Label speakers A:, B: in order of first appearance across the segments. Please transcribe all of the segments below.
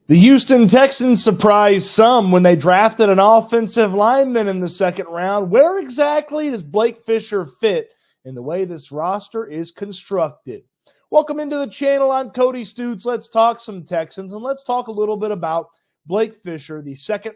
A: The Houston Texans surprised some when they drafted an offensive lineman in the second round. Where exactly does Blake Fisher fit in the way this roster is constructed? Welcome into the channel. I'm Cody Stoots. Let's talk some Texans, and let's talk a little bit about Blake Fisher, the second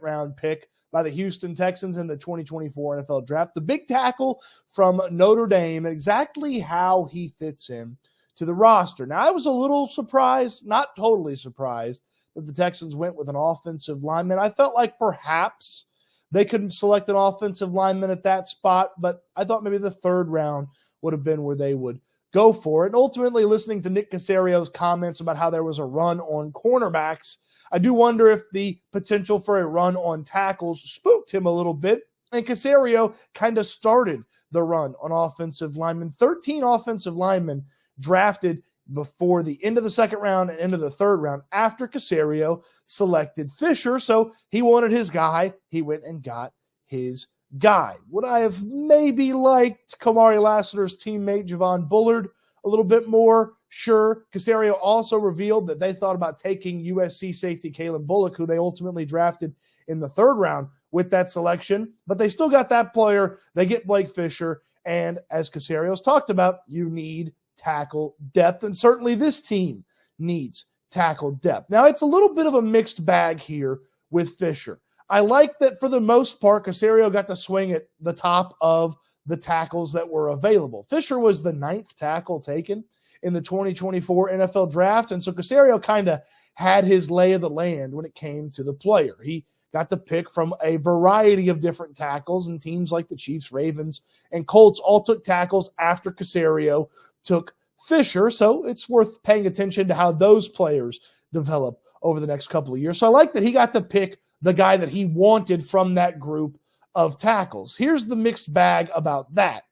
A: round pick by the Houston Texans in the 2024 NFL Draft. The big tackle from Notre Dame, and exactly how he fits in to the roster. Now, I was a little surprised, not totally surprised, that the Texans went with an offensive lineman. I felt like perhaps they could select an offensive lineman at that spot, but I thought maybe the third round would have been where they would go for it. And ultimately, listening to Nick Caserio's comments about how there was a run on cornerbacks, I do wonder if the potential for a run on tackles spooked him a little bit. And Caserio kind of started the run on offensive linemen. 13 offensive linemen drafted before the end of the second round and into the third round after Caserio selected Fisher. So he wanted his guy. He went and got his guy. Would I have maybe liked Kamari Lassiter's teammate Javon Bullard a little bit more? Sure. Caserio also revealed that they thought about taking USC safety Kalen Bullock, who they ultimately drafted in the third round with that selection, but they still got that player. They get Blake Fisher, and as Caserio's talked about, you need tackle depth, and certainly this team needs tackle depth. Now, it's a little bit of a mixed bag here with Fisher. I like that for the most part, Caserio got to swing at the top of the tackles that were available. Fisher was the 9th tackle taken in the 2024 NFL Draft, and so Caserio kind of had his lay of the land when it came to the player. He got to pick from a variety of different tackles, and teams like the Chiefs, Ravens, and Colts all took tackles after Caserio took Fisher, so it's worth paying attention to how those players develop over the next couple of years. So I like that he got to pick the guy that he wanted from that group of tackles. Here's the mixed bag about that.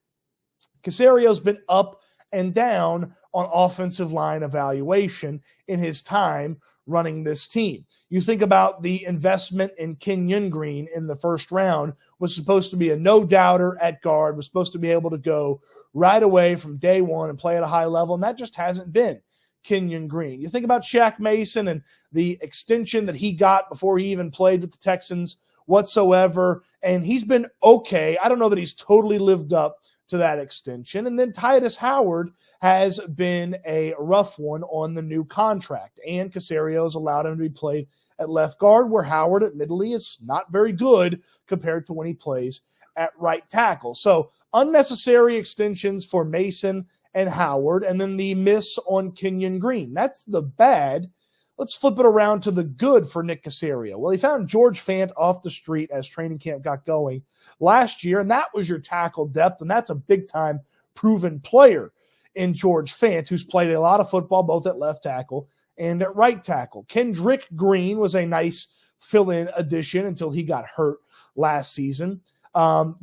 A: Caserio's been up and down on offensive line evaluation in his time running this team. You think about the investment in Kenyon Green in the first round, was supposed to be a no-doubter at guard, was supposed to be able to go right away from day one and play at a high level, and that just hasn't been Kenyon Green. You think about Shaq Mason and the extension that he got before he even played with the Texans whatsoever, and he's been okay. I don't know that he's totally lived up to that extension. And then Titus Howard has been a rough one on the new contract, and Caserio's allowed him to be played at left guard, where Howard admittedly is not very good compared to when he plays at right tackle. So unnecessary extensions for Mason and Howard, and then the miss on Kenyon Green. That's the bad. Let's flip it around to the good for Nick Caserio. Well, he found George Fant off the street as training camp got going last year, and that was your tackle depth, and that's a big-time proven player in George Fant, who's played a lot of football both at left tackle and at right tackle. Kendrick Green was a nice fill-in addition until he got hurt last season.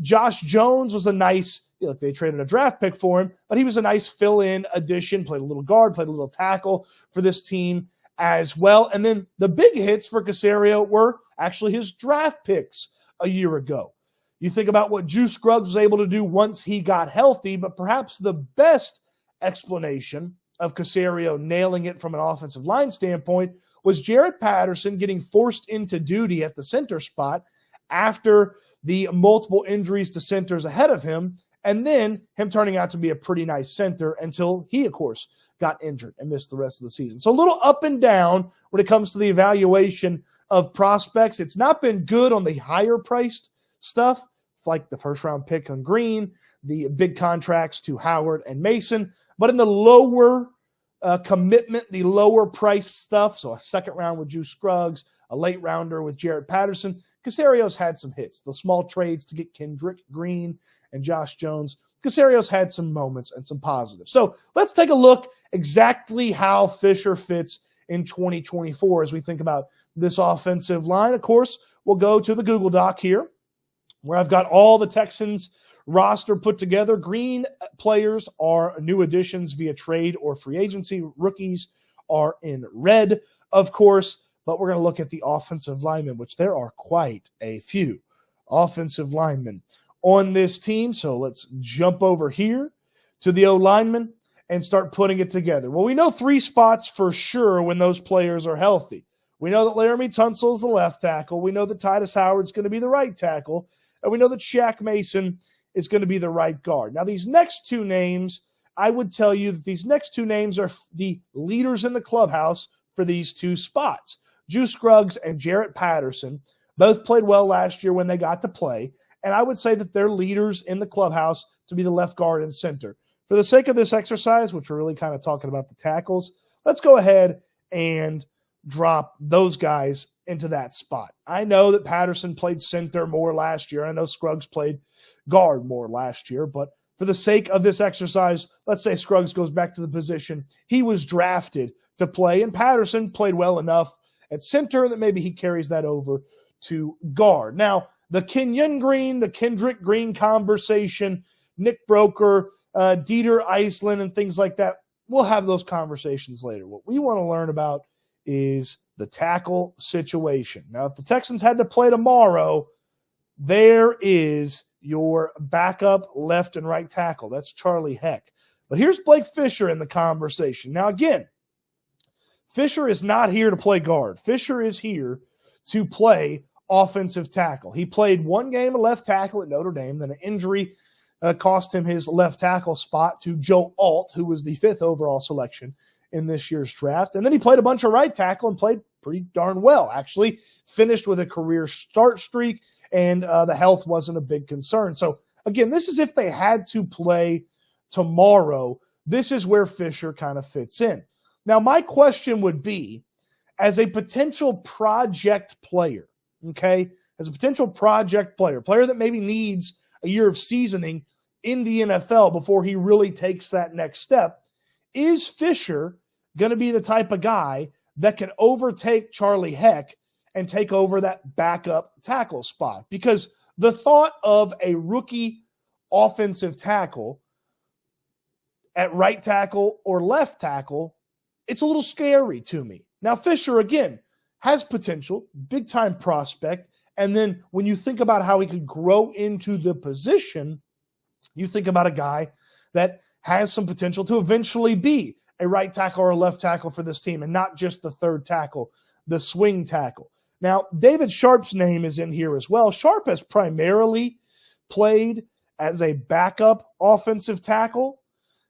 A: Josh Jones was a nice, they traded a draft pick for him, but he was a nice fill-in addition, played a little guard, played a little tackle for this team as well. And then the big hits for Caserio were actually his draft picks a year ago. You think about what Juice Scruggs was able to do once he got healthy, but perhaps the best explanation of Caserio nailing it from an offensive line standpoint was Jarrett Patterson getting forced into duty at the center spot after the multiple injuries to centers ahead of him, and then him turning out to be a pretty nice center until he, of course, got injured and missed the rest of the season. So a little up and down when it comes to the evaluation of prospects. It's not been good on the higher-priced stuff, like the first-round pick on Green, the big contracts to Howard and Mason, but in the lower commitment, the lower-priced stuff, so a second round with Juice Scruggs, a late rounder with Jarrett Patterson, Caserio's had some hits. The small trades to get Kendrick Green and Josh Jones, Caserio's had some moments and some positives. So let's take a look exactly how Fisher fits in 2024 as we think about this offensive line. Of course, we'll go to the Google Doc here, where I've got all the Texans roster put together. Green players are new additions via trade or free agency. Rookies are in red, of course, but we're going to look at the offensive linemen, which there are quite a few offensive linemen on this team. So let's jump over here to the O-linemen and start putting it together. Well, we know 3 spots for sure when those players are healthy. We know that Laramie Tunsil's the left tackle. We know that Titus Howard's going to be the right tackle. And we know that Shaq Mason is going to be the right guard. Now, these next two names, I would tell you that these next two names are the leaders in the clubhouse for these two spots. Juice Scruggs and Jarrett Patterson both played well last year when they got to play. And I would say that they're leaders in the clubhouse to be the left guard and center. For the sake of this exercise, which we're really kind of talking about the tackles, let's go ahead and drop those guys into that spot. I know that Patterson played center more last year. I know Scruggs played guard more last year, but for the sake of this exercise, let's say Scruggs goes back to the position he was drafted to play, and Patterson played well enough at center that maybe he carries that over to guard. Now, the Kenyon Green, the Kendrick Green conversation, Nick Broker, Dieter Iceland, and things like that, we'll have those conversations later. What we want to learn about is the tackle situation. Now, if the Texans had to play tomorrow, there is your backup left and right tackle. That's Charlie Heck. But here's Blake Fisher in the conversation. Now, again, Fisher is not here to play guard. Fisher is here to play offensive tackle. He played one game of left tackle at Notre Dame, then an injury cost him his left tackle spot to Joe Alt, who was the 5th overall selection in this year's draft. And then he played a bunch of right tackle and played pretty darn well, actually. Finished with a career start streak, and the health wasn't a big concern. So, again, this is if they had to play tomorrow. This is where Fisher kind of fits in. Now, my question would be, as a potential project player, okay, as a potential project player that maybe needs a year of seasoning in the NFL before he really takes that next step, is Fisher going to be the type of guy that can overtake Charlie Heck and take over that backup tackle spot? Because the thought of a rookie offensive tackle at right tackle or left tackle, it's a little scary to me. Now, Fisher, again, has potential, big-time prospect, and then when you think about how he could grow into the position, you think about a guy that has some potential to eventually be a right tackle or a left tackle for this team, and not just the third tackle, the swing tackle. Now, David Sharp's name is in here as well. Sharp has primarily played as a backup offensive tackle.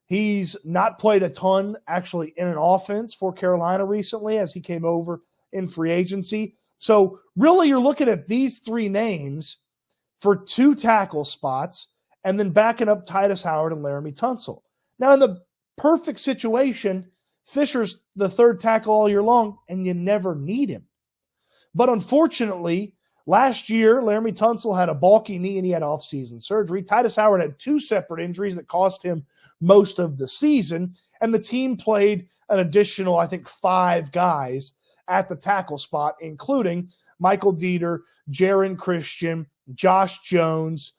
A: He's not played a ton actually in an offense for Carolina recently as he came over in free agency. So really you're looking at these three names for two tackle spots and then backing up Titus Howard and Laramie Tunsil. Now in the perfect situation, Fisher's the third tackle all year long and you never need him. But unfortunately, last year, Laramie Tunsil had a bulky knee and he had off-season surgery. Titus Howard had two separate injuries that cost him most of the season, and the team played an additional, I think, 5 guys at the tackle spot, including Michael Dieter, Jaron Christian, Josh Jones,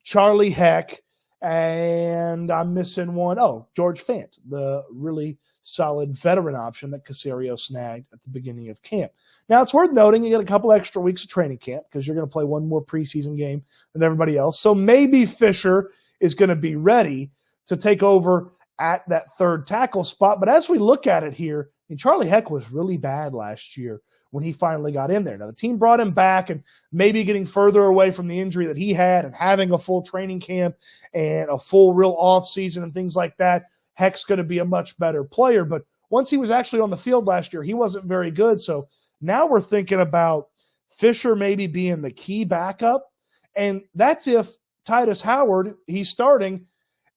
A: Charlie Heck, and I'm missing one. Oh, George Fant, the really solid veteran option that Caserio snagged at the beginning of camp. Now, it's worth noting you get a couple extra weeks of training camp because you're going to play one more preseason game than everybody else. So maybe Fisher is going to be ready to take over at that third tackle spot. But as we look at it here, I mean, Charlie Heck was really bad last year when he finally got in there. Now, the team brought him back, and maybe getting further away from the injury that he had and having a full training camp and a full real off season and things like that, Heck's going to be a much better player. But once he was actually on the field last year, he wasn't very good. So now we're thinking about Fisher maybe being the key backup. And that's if Titus Howard, he's starting,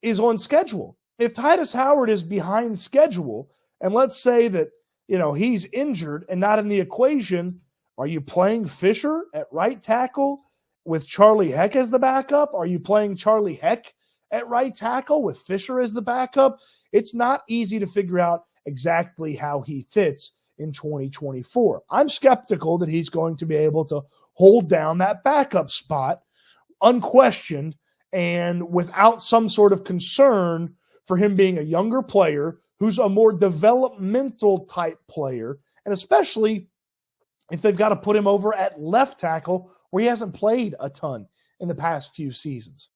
A: is on schedule. If Titus Howard is behind schedule, and let's say that, you know, he's injured and not in the equation, are you playing Fisher at right tackle with Charlie Heck as the backup? Are you playing Charlie Heck at right tackle with Fisher as the backup? It's not easy to figure out exactly how he fits in 2024. I'm skeptical that he's going to be able to hold down that backup spot unquestioned and without some sort of concern for him being a younger player who's a more developmental type player, and especially if they've got to put him over at left tackle where he hasn't played a ton in the past few seasons.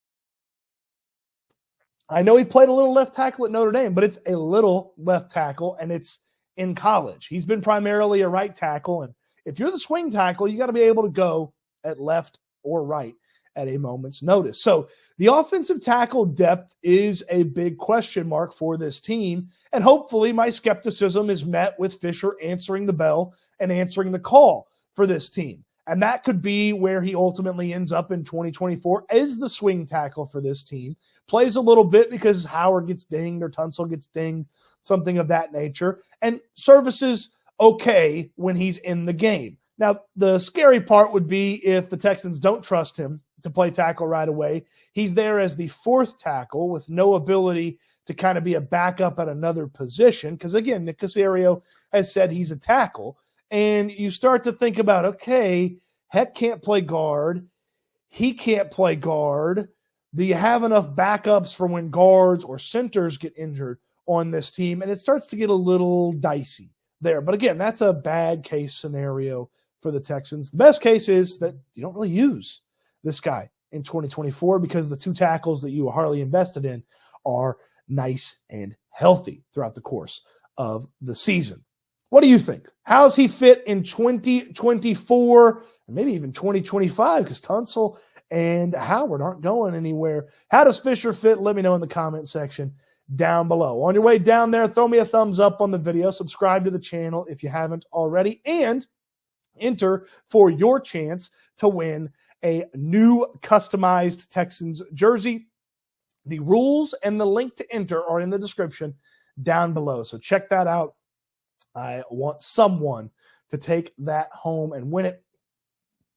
A: I know he played a little left tackle at Notre Dame, but it's a little left tackle, and it's in college. He's been primarily a right tackle, and if you're the swing tackle, you got to be able to go at left or right at a moment's notice. So the offensive tackle depth is a big question mark for this team, and hopefully my skepticism is met with Fisher answering the bell and answering the call for this team. And that could be where he ultimately ends up in 2024 as the swing tackle for this team. Plays a little bit because Howard gets dinged or Tunsil gets dinged, something of that nature, and services okay when he's in the game. Now, the scary part would be if the Texans don't trust him to play tackle right away. He's there as the fourth tackle with no ability to kind of be a backup at another position because, again, Nick Caserio has said he's a tackle. And you start to think about, okay, Heck can't play guard. He can't play guard. Do you have enough backups for when guards or centers get injured on this team? And it starts to get a little dicey there. But again, that's a bad case scenario for the Texans. The best case is that you don't really use this guy in 2024 because the two tackles that you hardly invested in are nice and healthy throughout the course of the season. What do you think? How's he fit in 2024 and maybe even 2025 because Tunsil and Howard aren't going anywhere? How does Fisher fit? Let me know in the comment section down below. On your way down there, throw me a thumbs up on the video. Subscribe to the channel if you haven't already. And enter for your chance to win a new customized Texans jersey. The rules and the link to enter are in the description down below. So check that out. I want someone to take that home and win it.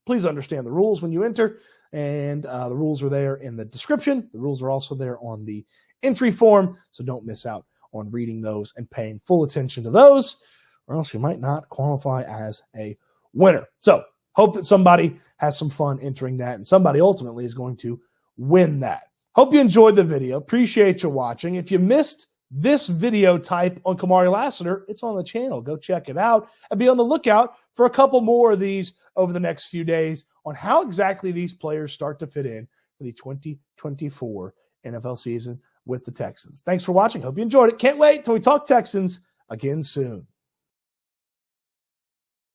A: Please understand the rules when you enter, and the rules are there in the description. The rules are also there on the entry form, so don't miss out on reading those and paying full attention to those, or else you might not qualify as a winner. So hope that somebody has some fun entering that, and somebody ultimately is going to win that. Hope you enjoyed the video. Appreciate you watching. If you missed this video type on Kamari Lassiter, it's on the channel. Go check it out and be on the lookout for a couple more of these over the next few days on how exactly these players start to fit in for the 2024 NFL season with the Texans. Thanks for watching. Hope you enjoyed it. Can't wait till we talk Texans again soon.